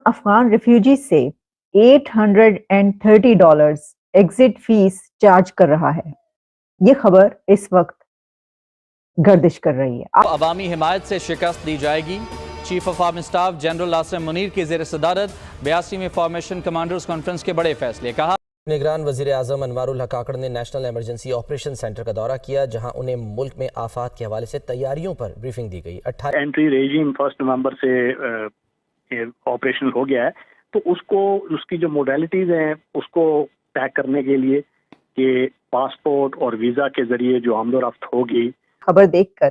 Afghan refugees سے $830 exit face charge کر رہا ہے. یہ خبر اس وقت گردش کر رہی ہے. عوامی حمایت سے شکست دی جائے گی. Chief of army staff general Asim Munir کی زیر صدارت 82ویں فارمیشن کمانڈرز کانفرنس کے بڑے فیصلے. کہا نگران وزیر اعظم انوار الحق کاکڑ نے نیشنل ایمرجنسی آپریشن سینٹر کا دورہ کیا، جہاں انہیں ملک میں آفات کے حوالے سے تیاریوں پر بریفنگ دی گئی. انٹری ریجیم 1 نومبر سے آپریشنل ہو گیا ہے، تو اس کی جو موڈیلٹیز ہیں اس کو طے کرنے کے لیے کہ پاسپورٹ اور ویزا کے ذریعے جو آمد و رفت ہوگی. خبر دیکھ کر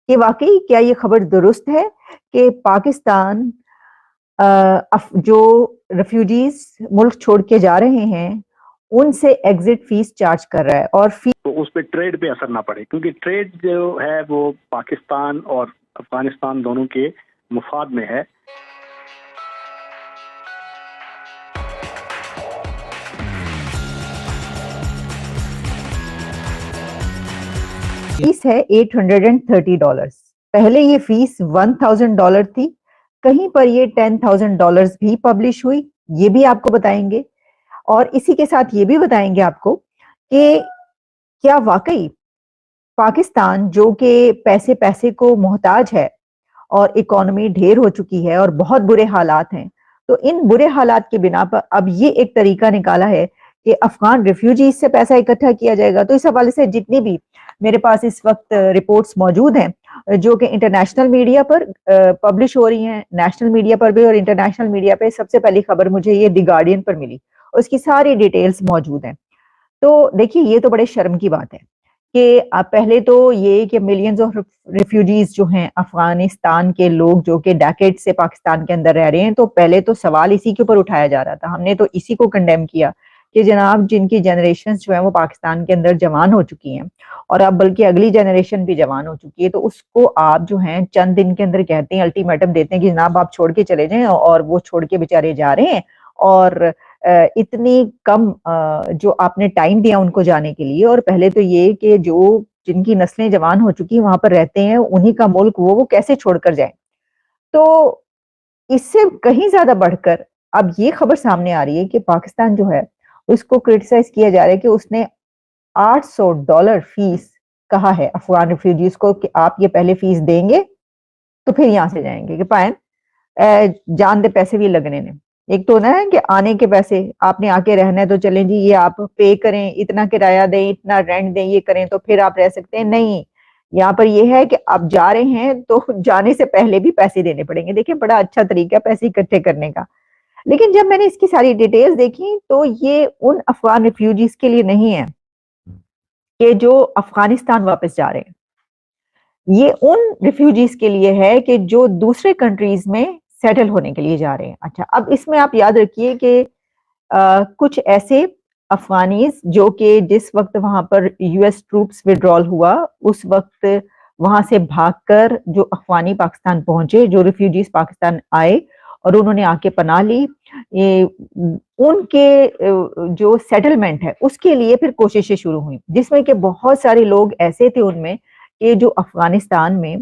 کہ واقعی کیا یہ خبر درست ہے کہ پاکستان جو ریفیوجیز ملک چھوڑ کے جا رہے ہیں ان سے ایگزٹ فیس چارج کر رہا ہے، اور تو اس پہ ٹریڈ پہ اثر نہ پڑے، کیونکہ ٹریڈ جو ہے وہ پاکستان اور افغانستان دونوں کے مفاد میں ہے. فیس ہے $830. پہلے یہ فیس $1,000 تھی، کہیں پر یہ $10,000 بھی پبلش ہوئی، یہ بھی آپ کو بتائیں گے. اور اسی کے ساتھ یہ بھی بتائیں گے آپ کو کہ کیا واقعی پاکستان جو کہ پیسے کو محتاج ہے اور اکانومی ڈھیر ہو چکی ہے اور بہت برے حالات ہیں، تو ان برے حالات کی بنا پر اب یہ ایک طریقہ نکالا ہے کہ افغان ریفیوجیز سے پیسہ اکٹھا کیا جائے گا. تو اس حوالے سے جتنی بھی میرے پاس اس وقت رپورٹس موجود ہیں جو کہ انٹرنیشنل میڈیا پر پبلش ہو رہی ہیں، نیشنل میڈیا پر بھی اور انٹرنیشنل میڈیا پہ، سب سے پہلی خبر مجھے یہ دی گارڈین پر ملی، اس کی ساری ڈیٹیلز موجود ہیں. تو دیکھیے یہ تو بڑے شرم کی بات ہے کہ پہلے تو یہ کہ ملینز آف ریفیوجیز جو ہیں افغانستان کے لوگ جو کہ ڈیکیڈ سے پاکستان کے اندر رہ رہے ہیں، تو پہلے تو سوال اسی کے اوپر اٹھایا جا رہا تھا. ہم نے تو اسی کو کنڈیم کیا کہ جناب جن کی جنریشنز جو ہیں وہ پاکستان کے اندر جوان ہو چکی ہیں، اور اب بلکہ اگلی جنریشن بھی جوان ہو چکی ہے، تو اس کو آپ جو ہیں چند دن کے اندر کہتے ہیں، الٹیمیٹم دیتے ہیں کہ جناب آپ چھوڑ کے چلے جائیں، اور وہ چھوڑ کے بیچارے جا رہے ہیں. اور اتنی کم جو آپ نے ٹائم دیا ان کو جانے کے لیے، اور پہلے تو یہ کہ جن کی نسلیں جوان ہو چکی ہیں وہاں پر رہتے ہیں، انہی کا ملک وہ کیسے چھوڑ کر جائیں. تو اس سے کہیں زیادہ بڑھ کر اب یہ خبر سامنے آ رہی ہے کہ پاکستان جو ہے اس کو کرٹیسائز کیا جا رہا ہے کہ اس نے $800 فیس کہا ہے افغان ریفیوجیز کو کہ آپ یہ پہلے فیس دیں گے تو پھر یہاں سے جائیں گے، کہ پائیں جان دے پیسے بھی لگنے نے. ایک تو نا ہے کہ آنے کے پیسے، آپ نے آ کے رہنا ہے تو چلیں جی یہ آپ پے کریں، اتنا کرایہ دیں، اتنا رینٹ دیں، یہ کریں تو پھر آپ رہ سکتے ہیں. نہیں، یہاں پر یہ ہے کہ آپ جا رہے ہیں تو جانے سے پہلے بھی پیسے دینے پڑیں گے. دیکھیں بڑا اچھا طریقہ ہے پیسے اکٹھے کرنے کا. لیکن جب میں نے اس کی ساری ڈیٹیلز دیکھی تو یہ ان افغان ریفیوجیز کے لیے نہیں ہے کہ جو افغانستان واپس جا رہے ہیں، یہ ان ریفیوجیز کے لیے ہے کہ جو دوسرے کنٹریز میں سیٹل ہونے کے لیے جا رہے ہیں. اچھا، اب اس میں آپ یاد رکھیے کہ کچھ ایسے افغانیز جو کہ جس وقت وہاں پر یو ایس ٹروپس وڈرال ہوا اس وقت وہاں سے بھاگ کر جو افغانی پاکستان پہنچے، جو ریفیوجیز پاکستان آئے اور انہوں نے آ کے پناہ لی، ان کے جو سیٹلمنٹ ہے اس کے لیے پھر کوششیں شروع ہوئیں، جس میں کہ بہت سارے لوگ ایسے تھے ان میں کہ جو افغانستان میں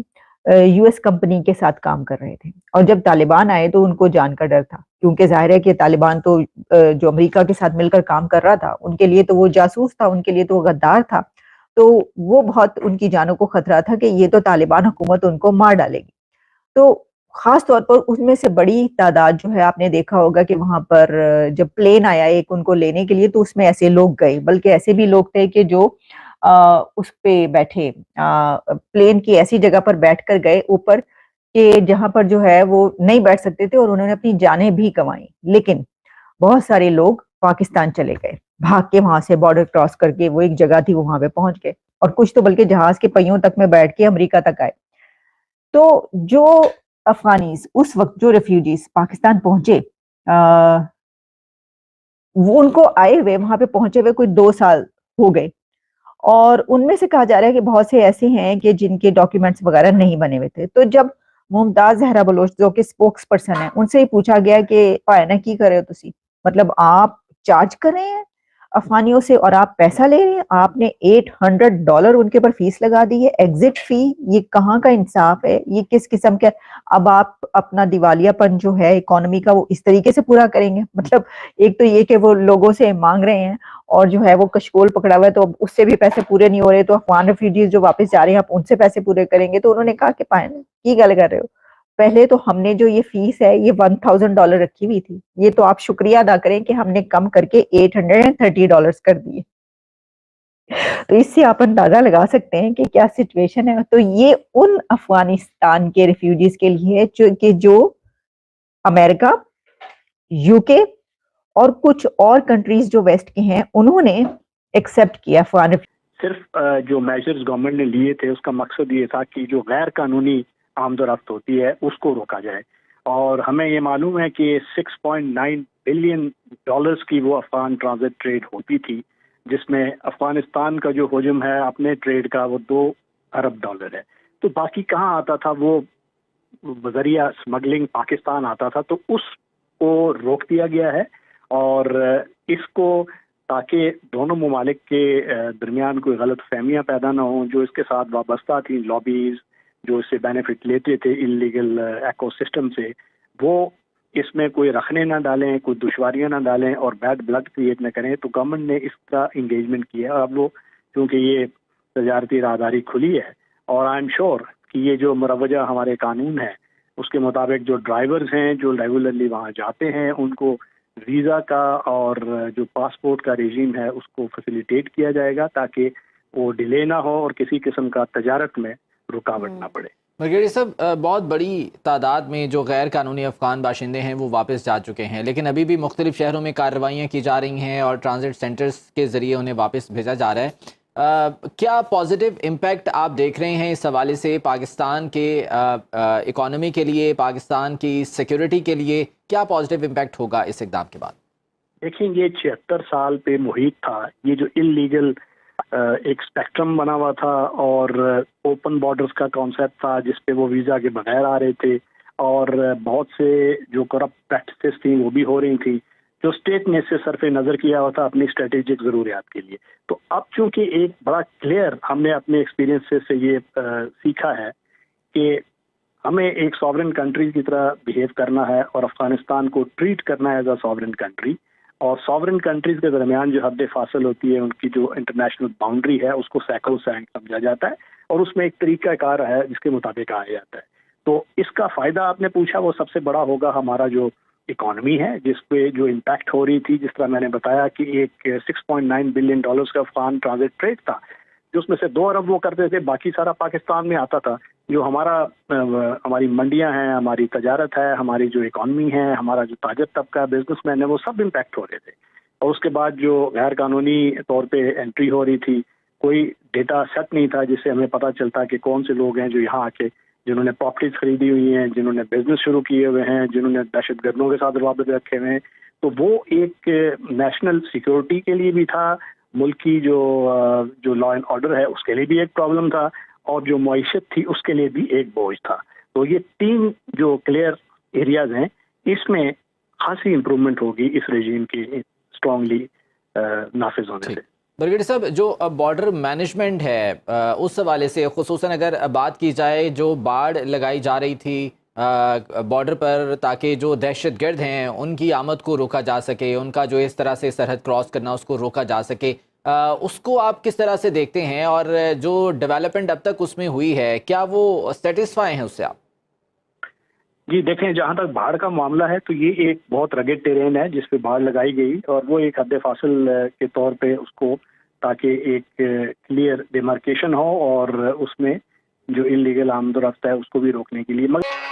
یو ایس کمپنی کے ساتھ کام کر رہے تھے. اور جب طالبان آئے تو ان کو جان کا ڈر تھا، کیونکہ ظاہر ہے کہ طالبان تو جو امریکہ کے ساتھ مل کر کام کر رہا تھا، ان کے لیے تو وہ جاسوس تھا، ان کے لیے تو وہ غدار تھا. تو وہ بہت ان کی جانوں کو خطرہ تھا کہ یہ تو طالبان حکومت ان کو مار ڈالے گی. تو خاص طور پر ان میں سے بڑی تعداد جو ہے آپ نے دیکھا ہوگا کہ وہاں پر جب پلین آیا ایک ان کو لینے کے لیے تو اس میں ایسے لوگ گئے، بلکہ ایسے بھی لوگ تھے کہ جو اس پہ بیٹھے، پلین کی ایسی جگہ پر بیٹھ کر گئے اوپر کہ جہاں پر جو ہے وہ نہیں بیٹھ سکتے تھے، اور انہوں نے اپنی جانیں بھی گنوائیں. لیکن بہت سارے لوگ پاکستان چلے گئے بھاگ کے، وہاں سے بارڈر کراس کر کے، وہ ایک جگہ تھی وہاں پہ پہنچ گئے، اور کچھ تو بلکہ جہاز کے پہیوں تک میں بیٹھ کے امریکہ تک آئے. تو جو افغانیز اس وقت جو ریفیوجیز پاکستان پہنچے، وہ ان کو آئے ہوئے وہاں پہ پہنچے ہوئے کوئی 2 سال ہو گئے، اور ان میں سے کہا جا رہا ہے کہ بہت سے ایسے ہیں کہ جن کے ڈاکیومنٹس وغیرہ نہیں بنے ہوئے تھے. تو جب ممتاز زہرا بلوچ جو کہ اسپوکس پرسن ہے، ان سے ہی پوچھا گیا کہ پائے نا کی کرے ہو تسی، مطلب آپ چارج کر رہے ہیں، افغانیوں سے اور آپ پیسہ لے رہے ہیں. آپ نے $800 ان کے پر فیس لگا دی ہے, ایگزٹ فی. یہ کہاں کا انصاف ہے؟ یہ کس قسم کا؟ اب آپ اپنا دیوالیہ پن جو ہے اکانومی کا وہ اس طریقے سے پورا کریں گے؟ مطلب ایک تو یہ کہ وہ لوگوں سے مانگ رہے ہیں اور جو ہے وہ کشکول پکڑا ہوا ہے تو اس سے بھی پیسے پورے نہیں ہو رہے, تو افغان ریفیوجیز جو واپس جا رہے ہیں آپ ان سے پیسے پورے کریں گے. تو انہوں نے کہا کہ پائیں کی گل کر رہے ہو, پہلے تو ہم نے جو یہ فیس ہے یہ $1000 رکھی ہوئی تھی, یہ تو آپ شکریہ ادا کریں کہ ہم نے کم کر کے $830 کر دیے. تو اس سے آپ اندازہ لگا سکتے ہیں کہ کیا سچویشن ہے. تو یہ ان افغانستان کے ریفیوجیز کے لیے جو امریکہ, یو کے اور کچھ اور کنٹریز جو ویسٹ کے ہیں انہوں نے ایکسپٹ کیا افغان. صرف جو میجرز گورنمنٹ نے لیے تھے اس کا مقصد یہ تھا کہ جو غیر قانونی آمد و رفت ہوتی ہے اس کو روکا جائے, اور ہمیں یہ معلوم ہے کہ $6.9 بلین کی وہ افغان ٹرانزٹ ٹریڈ ہوتی تھی, جس میں افغانستان کا جو حجم ہے اپنے ٹریڈ کا وہ $2 ارب ہے. تو باقی کہاں آتا تھا؟ وہ ذریعہ اسمگلنگ پاکستان آتا تھا. تو اس کو روک دیا گیا ہے, اور اس کو تاکہ دونوں ممالک کے درمیان کوئی غلط فہمیاں پیدا نہ ہوں. جو اس کے ساتھ وابستہ تھیں لابیز جو اس سے بینیفٹ لیتے تھے انلیگل ایکو سسٹم سے, وہ اس میں کوئی رکھنے نہ ڈالیں, کوئی دشواریاں نہ ڈالیں اور بیڈ بلڈ کریٹ نہ کریں. تو گورنمنٹ نے اس کا انگیجمنٹ کیا. اب وہ کیونکہ یہ تجارتی راہداری کھلی ہے, اور آئی ایم شیور کہ یہ جو مروجہ ہمارے قانون ہے اس کے مطابق جو ڈرائیورز ہیں جو ریگولرلی وہاں جاتے ہیں ان کو ویزا کا اور جو پاسپورٹ کا ریجیم ہے اس کو فیسیلیٹیٹ کیا جائے گا تاکہ وہ ڈیلے نہ ہو اور کسی قسم کا تجارت میں رکاوٹ نہ پڑے. مرگیٹی صاحب, بہت بڑی تعداد میں جو غیر قانونی افغان باشندے ہیں وہ واپس جا چکے ہیں, لیکن ابھی بھی مختلف شہروں میں کارروائیاں کی جا رہی ہیں اور ٹرانزٹ سینٹرز کے ذریعے انہیں واپس بھیجا جا رہا ہے. کیا پازیٹیو امپیکٹ آپ دیکھ رہے ہیں اس حوالے سے پاکستان کے اکانومی کے لیے, پاکستان کی سیکیورٹی کے لیے کیا پازیٹیو امپیکٹ ہوگا اس اقدام کے بعد؟ دیکھیں, یہ 76 سال پہ محیط تھا, یہ جو انلیگل ایک اسپیکٹرم بنا ہوا تھا اور اوپن بارڈرز کا کانسیپٹ تھا جس پہ وہ ویزا کے بغیر آ رہے تھے, اور بہت سے جو کرپٹ پریکٹسز تھیں وہ بھی ہو رہی تھیں, جو اسٹیٹ نے اس سے صرف نظر کیا ہوا تھا اپنی اسٹریٹجک ضروریات کے لیے. تو اب چونکہ ایک بڑا کلیئر ہم نے اپنے ایکسپیرینس سے یہ سیکھا ہے کہ ہمیں ایک ساورن کنٹری کی طرح بہیو کرنا ہے اور افغانستان کو ٹریٹ کرنا ہے ایز اے ساورن کنٹری, اور ساورن کنٹریز کے درمیان جو حد فاصل ہوتی ہے ان کی جو انٹرنیشنل باؤنڈری ہے اس کو سیکرو سینٹ سمجھا جاتا ہے, اور اس میں ایک طریقہ کار ہے جس کے مطابق آیا جاتا ہے. تو اس کا فائدہ آپ نے پوچھا وہ سب سے بڑا ہوگا ہمارا جو اکانومی ہے جس پہ جو امپیکٹ ہو رہی تھی. جس طرح میں نے بتایا کہ ایک $6.9 بلین کا افغان ٹرانزٹ ٹریڈ تھا, جو اس میں سے 2 ارب وہ کرتے تھے, باقی سارا پاکستان میں آتا تھا. جو ہماری منڈیاں ہیں, ہماری تجارت ہے, ہماری جو اکانومی ہے, ہمارا جو تاجر طبقہ بزنس مین ہے, وہ سب امپیکٹ ہو رہے تھے. اور اس کے بعد جو غیر قانونی طور پہ انٹری ہو رہی تھی, کوئی ڈیٹا سیٹ نہیں تھا جس سے ہمیں پتہ چلتا کہ کون سے لوگ ہیں جو یہاں آ کے جنہوں نے پراپرٹیز خریدی ہوئی ہیں, جنہوں نے بزنس شروع کیے ہوئے ہیں, جنہوں نے دہشت گردوں کے ساتھ روابط رکھے ہوئے ہیں. تو وہ ایک نیشنل سیکیورٹی کے لیے بھی تھا, ملک کی جو لا اینڈ آرڈر ہے اس کے لیے بھی ایک پرابلم تھا, اور جو معیشت تھی اس کے لیے بھی ایک بوجھ تھا. تو یہ 3 جو کلیئر ایریاز ہیں اس میں خاصی امپرومنٹ ہوگی اس رجیم کی اسٹرانگلی نافذ ہونے سے. برگیڈی صاحب, جو بارڈر مینجمنٹ ہے اس حوالے سے خصوصاً اگر بات کی جائے, جو باڑ لگائی جا رہی تھی بارڈر پر تاکہ جو دہشت گرد ہیں ان کی آمد کو روکا جا سکے, ان کا جو اس طرح سے سرحد کراس کرنا اس کو روکا جا سکے, اس کو آپ کس طرح سے دیکھتے ہیں, اور جو ڈیولپمنٹ اب تک اس میں ہوئی ہے کیا وہ سیٹسفائی ہیں اس سے آپ؟ جی دیکھیں, جہاں تک باڑ کا معاملہ ہے تو یہ ایک بہت رگڈ ٹیرین ہے جس پہ باڑ لگائی گئی, اور وہ ایک حد فاصل کے طور پہ اس کو تاکہ ایک کلیئر ڈیمارکیشن ہو اور اس میں جو انلیگل آمد و رفت ہے اس کو بھی روکنے کے لیے. مگر